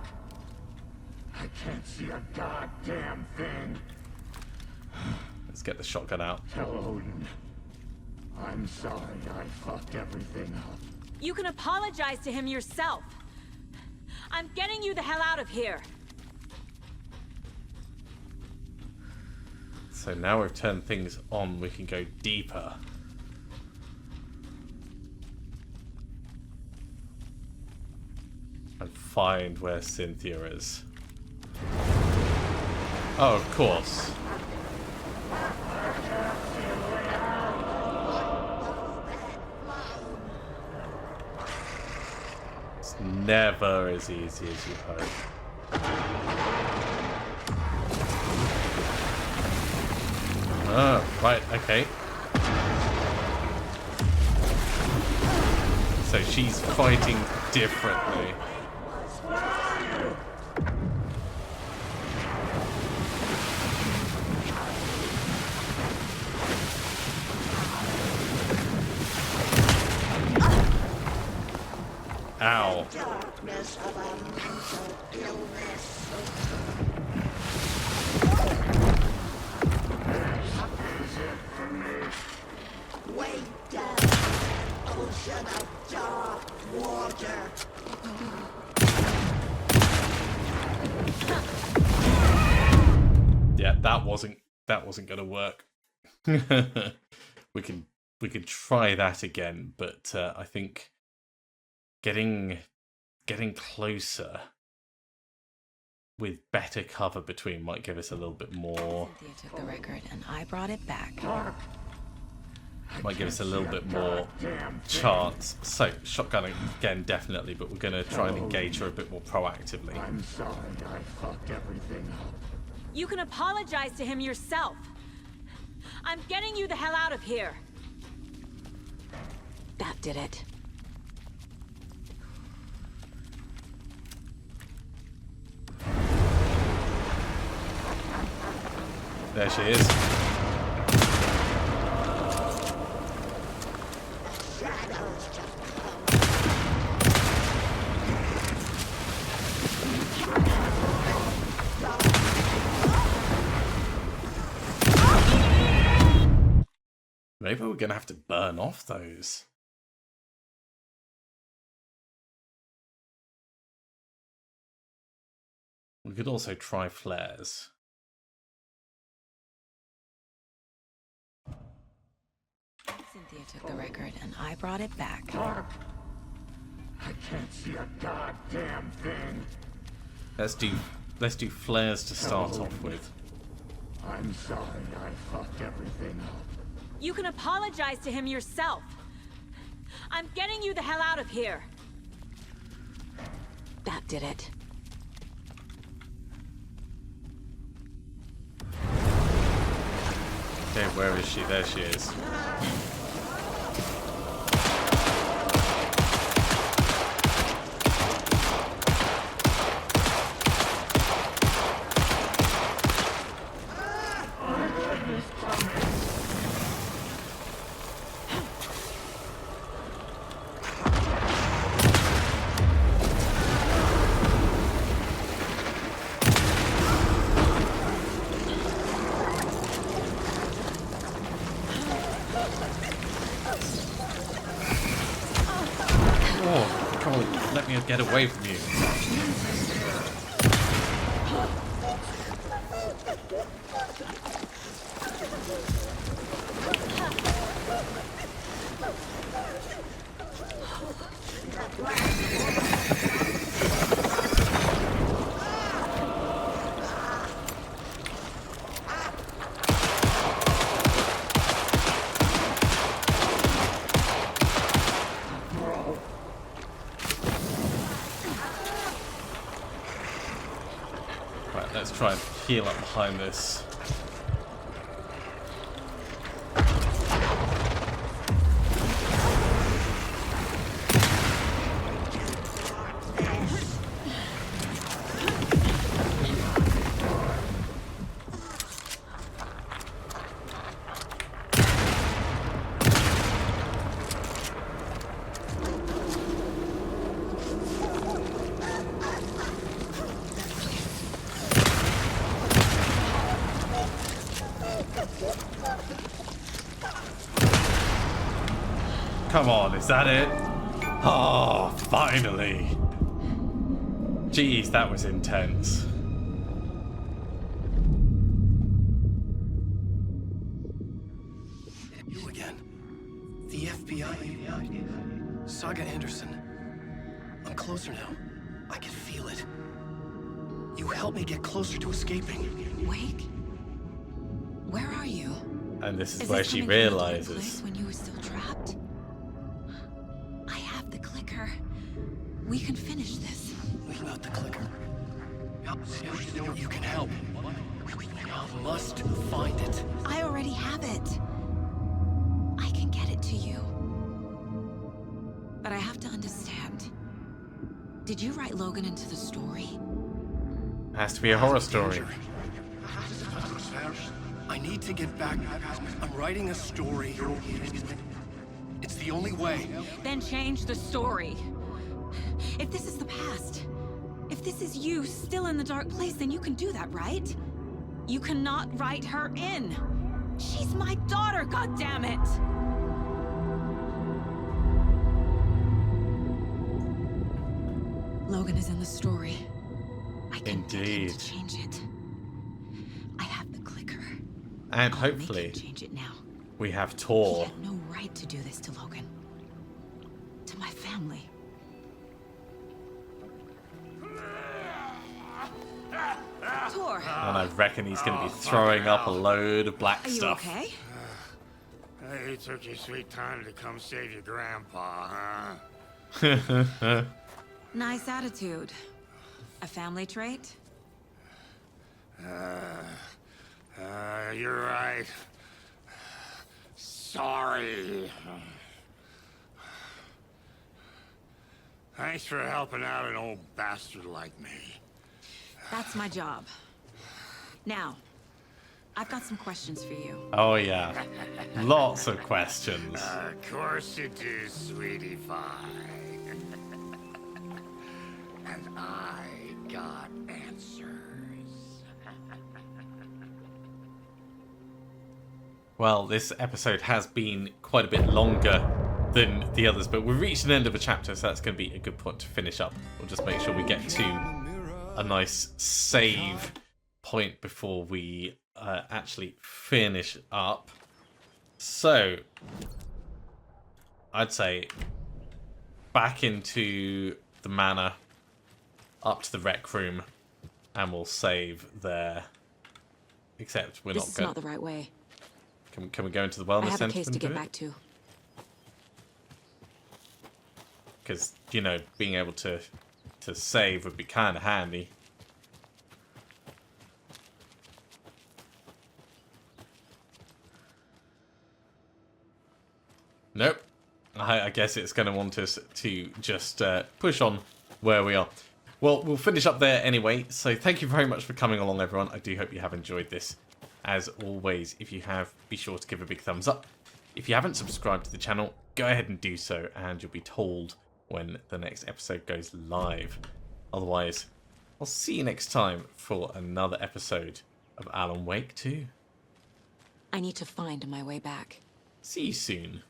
I can't see a goddamn thing.
Let's get the shotgun out.
Tell Odin. I'm sorry I fucked everything up.
You can apologize to him yourself. I'm getting you the hell out of here.
So now we've turned things on, we can go deeper. And find where Cynthia is. Oh, of course. It's never as easy as you hope. Oh, right, okay. So she's fighting differently. Ow. more.
Darkness of a mental illness. Way down, ocean of dark water.
Yeah, that wasn't gonna work. we could try that again, but I think getting closer with better cover between might give us a little bit more.
Cynthia took the record and I brought it back.
Might give us a little bit more chance. So, shotgun again, definitely, but we're going to try and engage her a bit more proactively.
I'm sorry I fucked everything up.
You can apologize to him yourself. I'm getting you the hell out of here.
That did it.
There she is. Maybe we're going to have to burn off those. We could also try flares.
Cynthia took the record and I brought it back.
I can't see a goddamn thing.
Let's do flares to start off with.
I'm sorry I fucked everything up.
You can apologize to him yourself. I'm getting you the hell out of here.
That did it.
Okay, where is she? There she is. Oh, come on, let me get away from you. Right, let's try and heal up behind this. Come on, is that it? Oh, finally. Jeez, that was intense.
You again. The FBI. Saga Anderson. I'm closer now. I can feel it. You helped me get closer to escaping.
Wake? Where are you?
And this is
Is
where
this
she
coming from a dark
realizes.
place when you were still trapped? I have the clicker. We can finish this.
We got the clicker. You can help. I must find it.
I already have it. I can get it to you. But I have to understand. Did you write Logan into the story?
Has to be a horror story.
I need to get back. I'm writing a story. It's the only way.
Then change the story.
If this is the past, if this is you still in the dark place, then you can do that, right? You cannot write her in. She's my daughter, goddammit! Logan is in the story. I can get him to change it. I have the clicker.
And
I'll
hopefully
make him change it now.
we have
He
Tor.
had no right to do this to Logan. To my family. Tor,
And I reckon he's going to be throwing up a load of black
are you
stuff.
okay?
Hey, you took your sweet time to come save your grandpa, huh?
Nice attitude. A family trait?
You're right. Sorry. Thanks for helping out an old bastard like me.
That's my job. Now, I've got some questions for you.
Oh yeah, lots of questions.
Of course you do, sweetie pie. And I got answers.
Well, this episode has been quite a bit longer than the others, but we've reached the end of a chapter, so that's going to be a good point to finish up. We'll just make sure we get to a nice save point before we actually finish up. So, I'd say back into the manor, up to the rec room, and we'll save there. Except we're
This
not
is
going.
not the right way.
Can we go into the
I
wellness
have a
centre
case
and
to
do
get
it?
back to.
Because, you know, being able to save would be kind of handy. Nope. I guess it's going to want us to just push on where we are. Well, we'll finish up there anyway. So thank you very much for coming along, everyone. I do hope you have enjoyed this. As always, if you have, be sure to give a big thumbs up. If you haven't subscribed to the channel, go ahead and do so, and you'll be told when the next episode goes live. Otherwise, I'll see you next time for another episode of Alan Wake 2.
I need to find my way back.
See you soon.